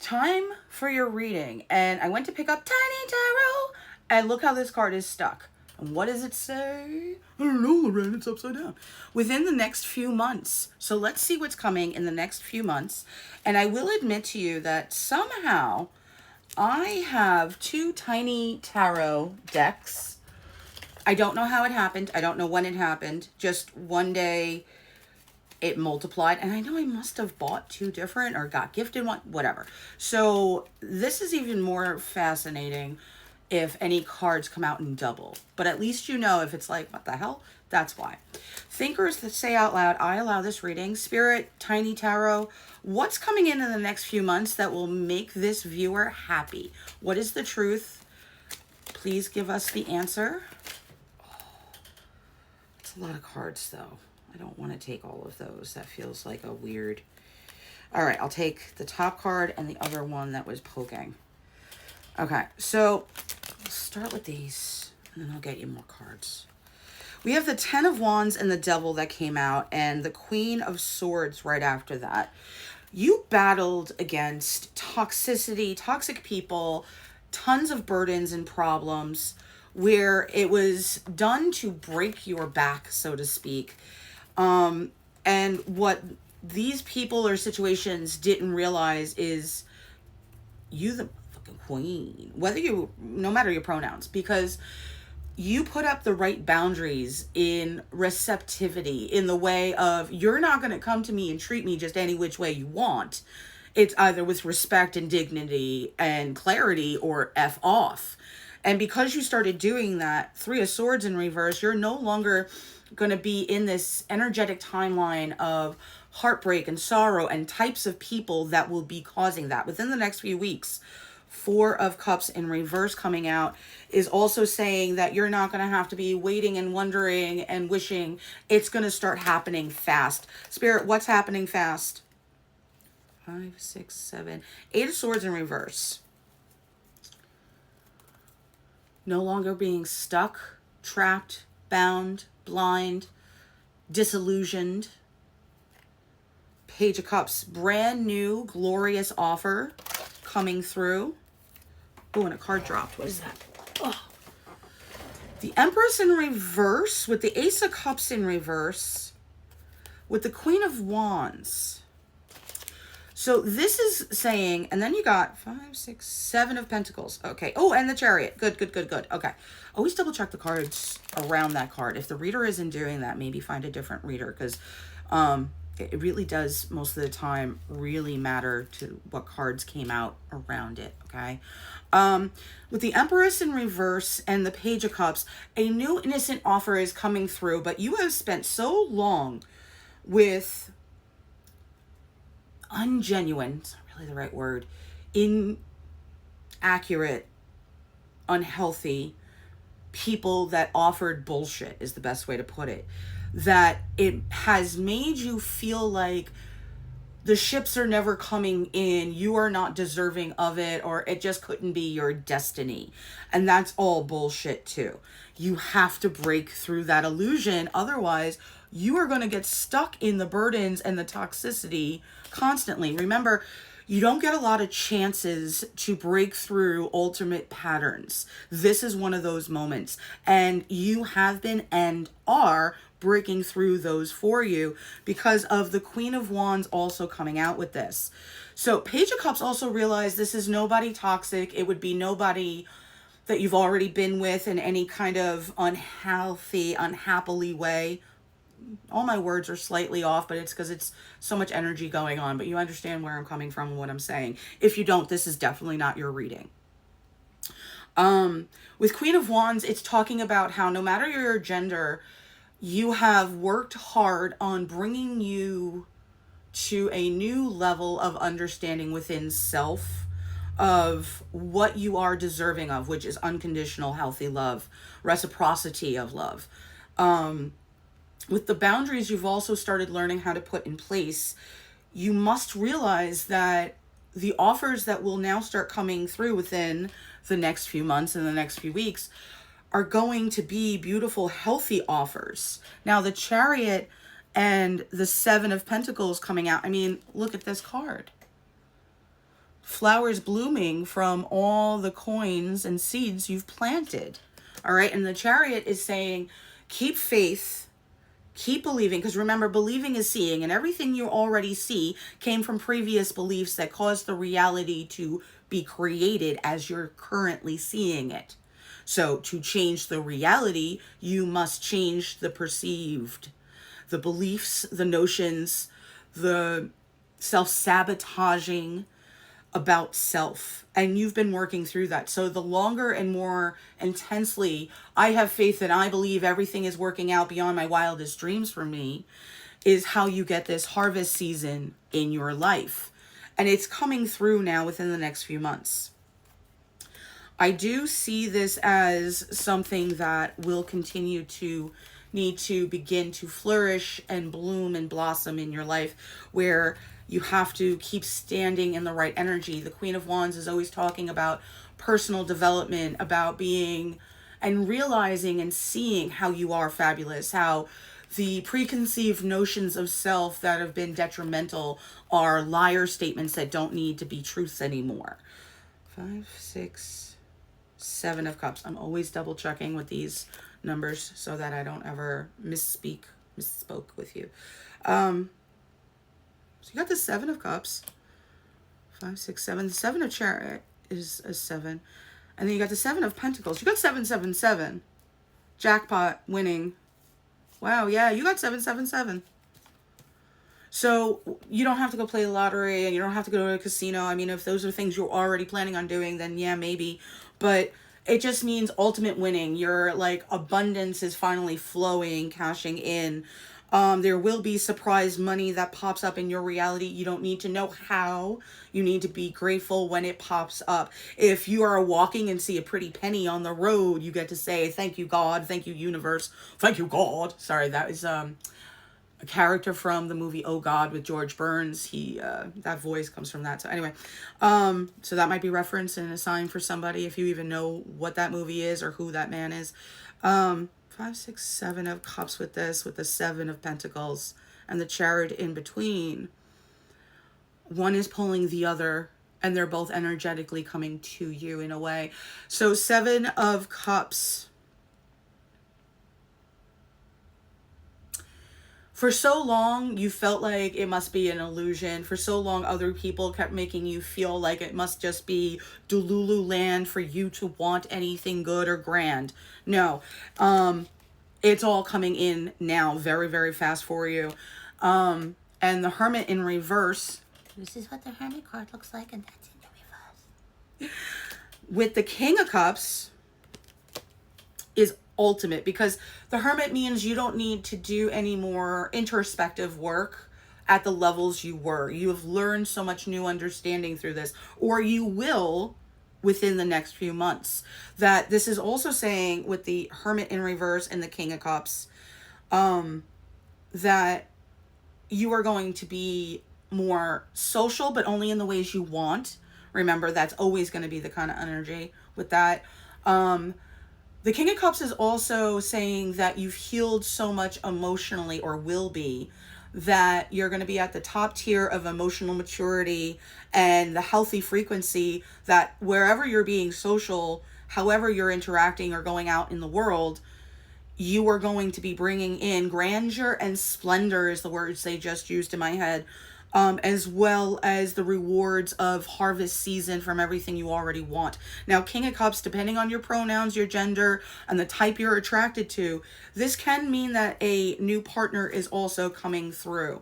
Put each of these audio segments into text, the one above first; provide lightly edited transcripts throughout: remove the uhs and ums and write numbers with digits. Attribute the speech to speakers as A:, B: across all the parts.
A: time for your reading. And I went to pick up Tiny Tarot, and look how this card is stuck. And what does it say? I don't know, Loren, it's upside down. Within the next few months. So let's see what's coming in the next few months. And I will admit to you that somehow I have 2 tiny tarot decks. I don't know how it happened. I don't know when it happened. Just one day it multiplied. And I know I must have bought 2 different or got gifted one, whatever. So this is even more fascinating if any cards come out in double. But at least you know if it's like, what the hell? That's why. Thinkers that say out loud, I allow this reading. Spirit, Tiny Tarot, what's coming in the next few months that will make this viewer happy? What is the truth? Please give us the answer. Oh, it's a lot of cards, though. I don't want to take all of those. That feels like a weird... All right, I'll take the top card and the other one that was poking. Okay, so I'll start with these, and then I'll get you more cards. We have the 10 of Wands and the Devil that came out, and the Queen of Swords right after that. You battled against toxicity, toxic people, tons of burdens and problems, where it was done to break your back, so to speak. And what these people or situations didn't realize is you the fucking queen, no matter your pronouns, because you put up the right boundaries in receptivity, in the way of, you're not going to come to me and treat me just any which way you want. It's either with respect and dignity and clarity, or F off. And because you started doing that, 3 of Swords in reverse, you're no longer going to be in this energetic timeline of heartbreak and sorrow and types of people that will be causing that within the next few weeks. 4 of Cups in reverse coming out is also saying that you're not going to have to be waiting and wondering and wishing. It's going to start happening fast. Spirit, what's happening fast? 5, 6, 7, 8 of Swords in reverse. No longer being stuck, trapped, bound, blind, disillusioned. Page of Cups, brand new, glorious offer coming through. Oh, and a card dropped. What is that? Oh. The Empress in reverse with the Ace of Cups in reverse with the Queen of Wands. So this is saying, and then you got 5, 6, 7 of Pentacles. Okay. Oh, and the Chariot. Good, good, good, good. Okay. Always double check the cards around that card. If the reader isn't doing that, maybe find a different reader, because it really does most of the time really matter to what cards came out around it. Okay. With the Empress in reverse and the Page of Cups, a new innocent offer is coming through, but you have spent so long with ungenuine, it's not really the right word, inaccurate, unhealthy people that offered bullshit is the best way to put it, that it has made you feel like the ships are never coming in, you are not deserving of it, or it just couldn't be your destiny. And that's all bullshit too. You have to break through that illusion. Otherwise, you are going to get stuck in the burdens and the toxicity constantly. Remember, you don't get a lot of chances to break through ultimate patterns. This is one of those moments. And you have been and are breaking through those for you because of the Queen of Wands also coming out with this. So Page of Cups also realize this is nobody toxic. It would be nobody that you've already been with in any kind of unhealthy, unhappily way. All my words are slightly off, but it's because it's so much energy going on. But you understand where I'm coming from and what I'm saying. If you don't, this is definitely not your reading. With Queen of Wands, it's talking about how no matter your gender, you have worked hard on bringing you to a new level of understanding within self of what you are deserving of, which is unconditional, healthy love, reciprocity of love. With the boundaries you've also started learning how to put in place, you must realize that the offers that will now start coming through within the next few months and the next few weeks are going to be beautiful, healthy offers. Now, the Chariot and the 7 of Pentacles coming out. I mean, look at this card. flowers blooming from all the coins and seeds you've planted. All right. And the Chariot is saying, keep faith, keep believing. Because remember, believing is seeing, and everything you already see came from previous beliefs that caused the reality to be created as you're currently seeing it. So to change the reality, you must change the perceived, the beliefs, the notions, the self-sabotaging about self. And you've been working through that. So the longer and more intensely I have faith and I believe everything is working out beyond my wildest dreams for me, is how you get this harvest season in your life. And it's coming through now within the next few months. I do see this as something that will continue to need to begin to flourish and bloom and blossom in your life, where you have to keep standing in the right energy. The Queen of Wands is always talking about personal development, about being and realizing and seeing how you are fabulous, how the preconceived notions of self that have been detrimental are liar statements that don't need to be truths anymore. 5, 6, 7 of Cups. I'm always double checking with these numbers so that I don't ever misspoke with you. So you got the 7 of Cups. 5, 6, 7. The 7 of Chariot is a 7. And then you got the 7 of Pentacles. You got 777. Jackpot winning. Wow, yeah, you got 777. So you don't have to go play the lottery and you don't have to go to a casino. I mean, if those are things you're already planning on doing, then yeah, maybe. But it just means ultimate winning. Your like abundance is finally flowing, cashing in. There will be surprise money that pops up in your reality. You don't need to know how. You need to be grateful when it pops up. If you are walking and see a pretty penny on the road, you get to say, thank you, God. Thank you, universe. Thank you, God. Sorry, that is a character from the movie Oh God with George Burns. He that voice comes from that. So anyway, so that might be reference and a sign for somebody if you even know what that movie is or who that man is. 5, 6, 7 of Cups with this, with the 7 of Pentacles and the Chariot in between. One is pulling the other, and they're both energetically coming to you in a way. So 7 of Cups. For so long, you felt like it must be an illusion. For so long, other people kept making you feel like it must just be Delulu land for you to want anything good or grand. No, it's all coming in now very, very fast for you. And the Hermit in reverse. This is what the Hermit card looks like, and that's in the reverse. With the King of Cups is ultimate, because the Hermit means you don't need to do any more introspective work at the levels you were. You have learned so much new understanding through this, or you will within the next few months. That this is also saying with the Hermit in reverse and the King of Cups, that you are going to be more social, but only in the ways you want. Remember, that's always going to be the kind of energy with that. The King of Cups is also saying that you've healed so much emotionally, or will be, that you're going to be at the top tier of emotional maturity and the healthy frequency, that wherever you're being social, however you're interacting or going out in the world, you are going to be bringing in grandeur and splendor, is the words they just used in my head, as well as the rewards of harvest season from everything you already want. Now, King of Cups, depending on your pronouns, your gender, and the type you're attracted to, this can mean that a new partner is also coming through.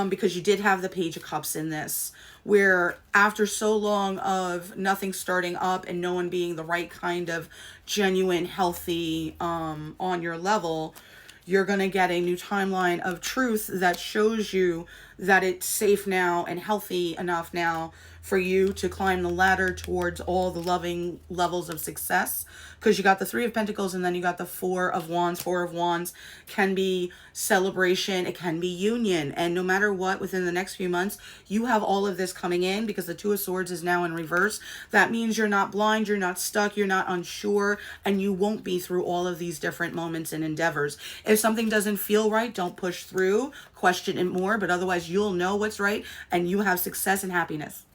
A: Because you did have the Page of Cups in this, where after so long of nothing starting up and no one being the right kind of genuine, healthy, on your level, you're going to get a new timeline of truth that shows you that it's safe now and healthy enough now for you to climb the ladder towards all the loving levels of success. Because you got the 3 of Pentacles and then you got the 4 of Wands. 4 of Wands can be celebration. It can be union. And no matter what, within the next few months, you have all of this coming in, because the 2 of Swords is now in reverse. That means you're not blind, you're not stuck, you're not unsure, and you won't be through all of these different moments and endeavors. If something doesn't feel right, don't push through, question it more, but otherwise you'll know what's right and you have success and happiness.